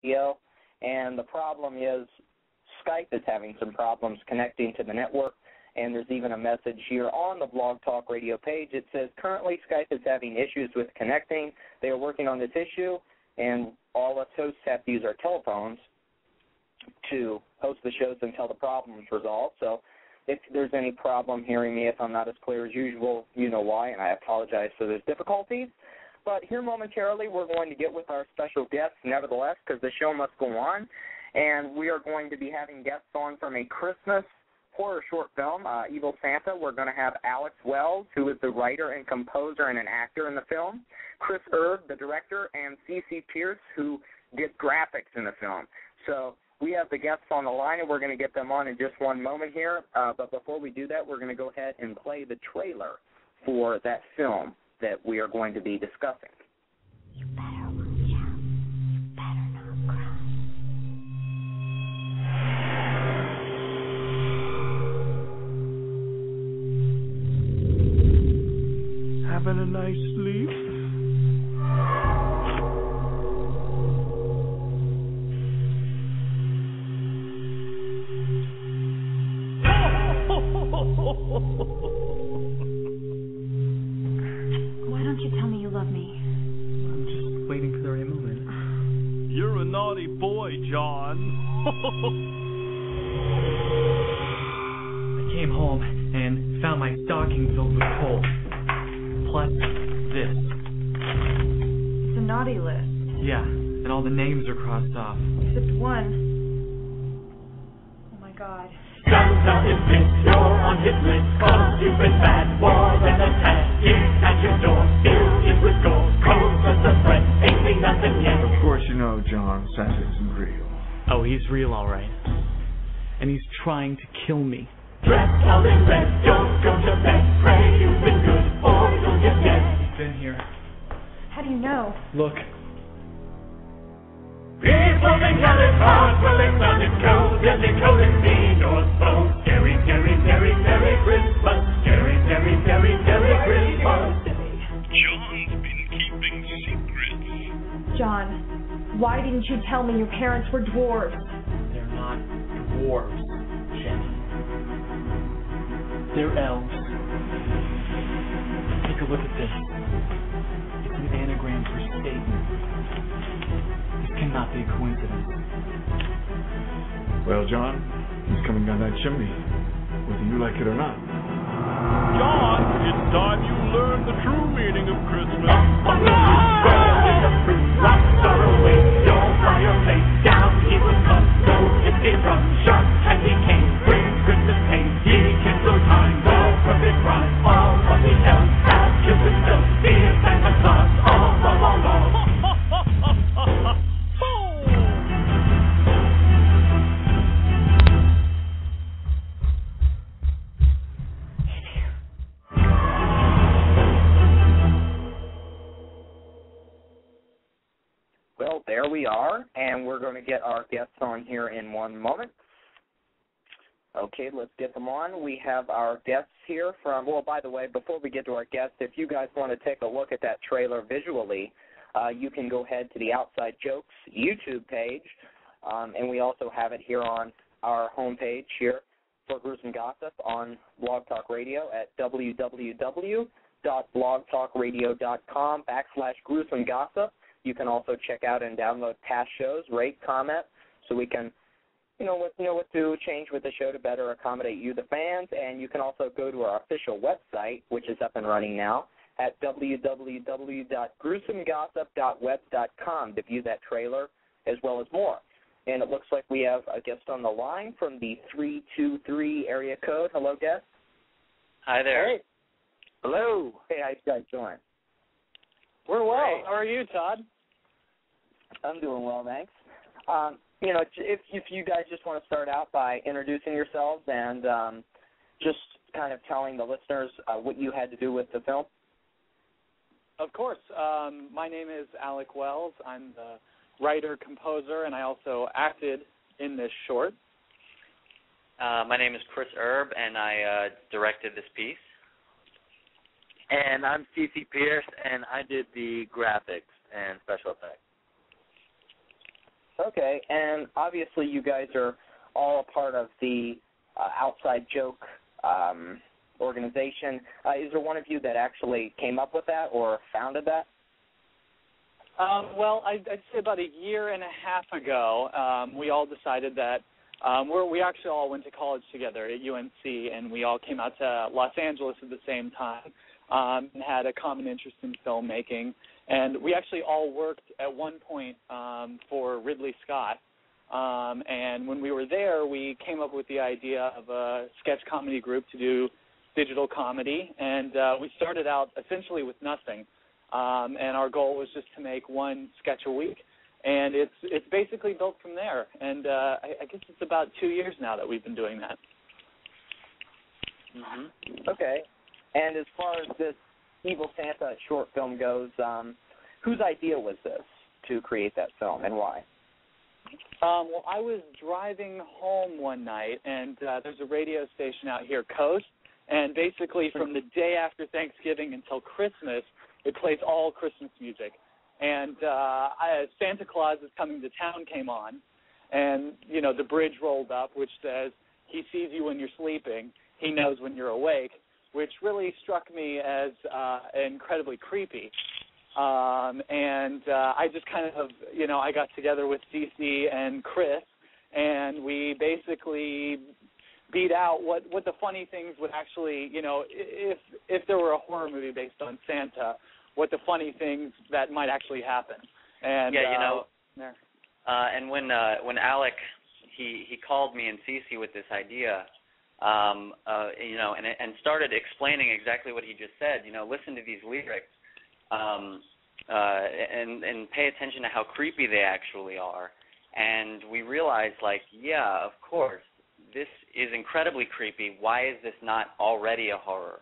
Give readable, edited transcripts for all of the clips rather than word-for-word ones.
Radio, and the problem is Skype is having some problems connecting to the network, and there's even a message here on the Blog Talk Radio page. It says, currently Skype is having issues with connecting. They are working on this issue, and all us hosts have to use our telephones to host the shows until the problem is resolved. So if there's any problem hearing me, if I'm not as clear as usual, you know why, and I apologize for those difficulties. But here momentarily, we're going to get with our special guests nevertheless, because the show must go on. And we are going to be having guests on from a Christmas horror short film, Evil Santa. We're going to have Alec Wells, who is the writer and composer and an actor in the film, Chris Erb, the director, and CC Pearce, who did graphics in the film. So we have the guests on the line, and we're going to get them on in just one moment here. But before we do that, we're going to go ahead and play the trailer for that film that we are going to be discussing. You better watch out. You better not cry. Having a nice sleep? Why don't you tell me you love me? I'm just waiting for the right moment. You're a naughty boy, John. I came home and found my stocking filled with coal. Plus this. It's a naughty list. Yeah, and all the names are crossed off. Except one. Oh my God. Santa is lit, you're on his list, 'cause you've been bad more than a tad. He's at your door, filled it with gold, cold as a threat, ain't seen nothing yet. Of course you know, John, Santa isn't real. Oh, he's real, all right. And he's trying to kill me. Dressed all in red, don't go to bed, pray you've been good, or you'll get dead. He's been here. How do you know? Look. People think that it's hard, well it's not, it's cold, yes it's cold and mean, North Pole. Scary, scary, scary, scary Christmas. Scary, scary, scary, scary Christmas. John's been keeping secrets. John, why didn't you tell me your parents were dwarves? They're not dwarves, Jenny. They're elves. Take a look at this. It's an anagram for Satan. This cannot be a coincidence. Well, John, he's coming down that chimney, whether you like it or not. John, it's time you learn the true meaning of Christmas. On the roof, where is the fruit? Rocks are away, your fireplace down, he will come. No escape from sharp as he came. Brings Christmas pain, he can so time. Well, perfect rhyme, all of the elves have killed themselves. Fear Santa Claus, all. Well, there we are, and we're going to get our guests on here in one moment. Okay, let's get them on. We have our guests here from, well, by the way, before we get to our guests, if you guys want to take a look at that trailer visually, you can go ahead to the Outside Jokes YouTube page, and we also have it here on our homepage here for Gruesome Gossip on Blog Talk Radio at www.blogtalkradio.com/Gruesome Gossip. You can also check out and download past shows, rate, comment, so we can what to change with the show to better accommodate you, the fans. And you can also go to our official website, which is up and running now, at www.gruesomegossip.web.com to view that trailer as well as more. And it looks like we have a guest on the line from the 323 area code. Hello, guest. Hi there. Hey. Hello. Hey, how you guys doing? We're well. How are you, Todd? I'm doing well, thanks. If you guys just want to start out by introducing yourselves and just kind of telling the listeners what you had to do with the film. Of course. My name is Alec Wells. I'm the writer, composer, and I also acted in this short. My name is Chris Erb, and I directed this piece. And I'm CC Pearce, and I did the graphics and special effects. Okay, and obviously you guys are all a part of the Outside Joke organization. Is there one of you that actually came up with that or founded that? Well, I'd say about a year and a half ago, we all decided that we actually all went to college together at UNC, and we all came out to Los Angeles at the same time and had a common interest in filmmaking. And we actually all worked at one point for Ridley Scott. And when we were there, we came up with the idea of a sketch comedy group to do digital comedy. And we started out essentially with nothing. And our goal was just to make one sketch a week. And it's basically built from there. And I guess it's about 2 years now that we've been doing that. Mm-hmm. Okay. And as far as this Evil Santa short film goes, whose idea was this to create that film and why? Well, I was driving home one night, and there's a radio station out here, Coast, and basically from the day after Thanksgiving until Christmas, it plays all Christmas music. And Santa Claus is Coming to Town came on, and, you know, the bridge rolled up, which says, he sees you when you're sleeping, he knows when you're awake, which really struck me as incredibly creepy. And I just kind of, you know, I got together with CC and Chris, and we basically beat out what the funny things would actually, you know, if there were a horror movie based on Santa, what the funny things that might actually happen. And yeah, you know, and when Alec he called me and CC with this idea, you know, and started explaining exactly what he just said. You know, listen to these lyrics, and pay attention to how creepy they actually are. And we realized, like, yeah, of course, this is incredibly creepy. Why is this not already a horror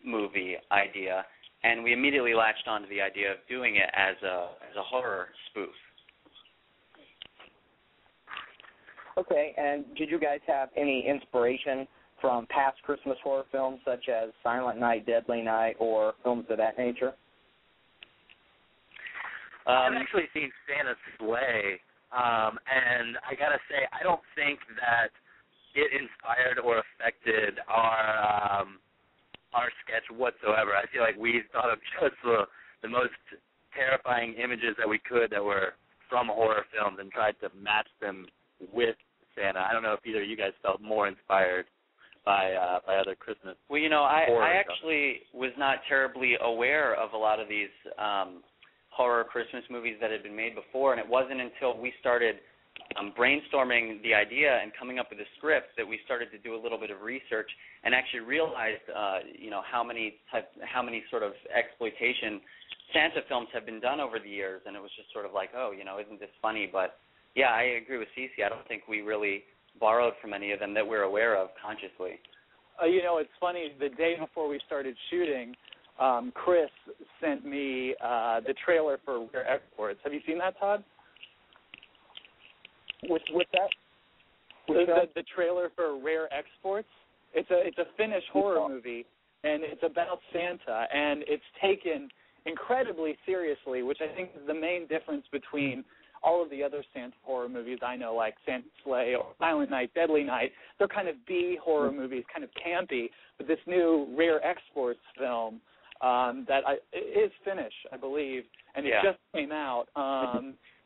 movie idea? And we immediately latched onto the idea of doing it as a horror spoof. Okay, and did you guys have any inspiration from past Christmas horror films such as Silent Night, Deadly Night, or films of that nature? I've actually seen Santa's Sleigh, and I gotta say, I don't think that it inspired or affected our sketch whatsoever. I feel like we thought of just the most terrifying images that we could that were from horror films and tried to match them with Santa. I don't know if either of you guys felt more inspired by other Christmas. Well, you know, I actually was not terribly aware of a lot of these horror Christmas movies that had been made before, and it wasn't until we started brainstorming the idea and coming up with a script that we started to do a little bit of research and actually realized, you know, how many sort of exploitation Santa films have been done over the years, and it was just sort of like, oh, you know, isn't this funny? But yeah, I agree with CC. I don't think we really borrowed from any of them that we're aware of consciously. You know, it's funny. The day before we started shooting, Chris sent me the trailer for Rare Exports. Have you seen that, Todd? What's that? The trailer for Rare Exports. It's a Finnish horror movie, and it's about Santa, and it's taken incredibly seriously, which I think is the main difference between all of the other Santa horror movies I know, like Santa's Sleigh or Silent Night, Deadly Night. They're kind of B horror movies, kind of campy. But this new Rare Exports film that is Finnish, I believe, and it just came out.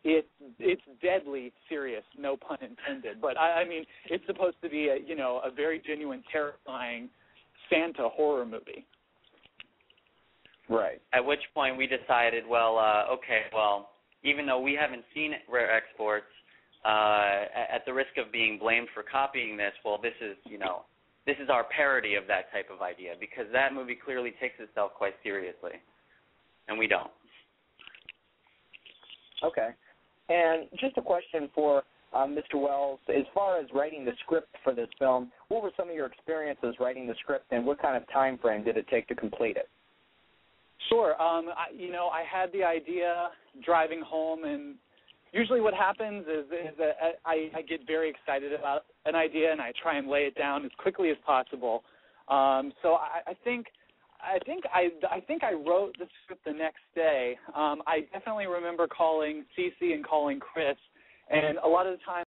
It's deadly serious, no pun intended. But I mean, it's supposed to be a very genuine, terrifying Santa horror movie. Right. At which point we decided, well, even though we haven't seen Rare Exports, at the risk of being blamed for copying this, well, this is our parody of that type of idea, because that movie clearly takes itself quite seriously, and we don't. Okay. And just a question for Mr. Wells. As far as writing the script for this film, what were some of your experiences writing the script, and what kind of time frame did it take to complete it? Sure. I had the idea driving home, and usually what happens is that I get very excited about an idea, and I try and lay it down as quickly as possible. So I think I wrote the script the next day. I definitely remember calling CC and calling Chris And a lot of the time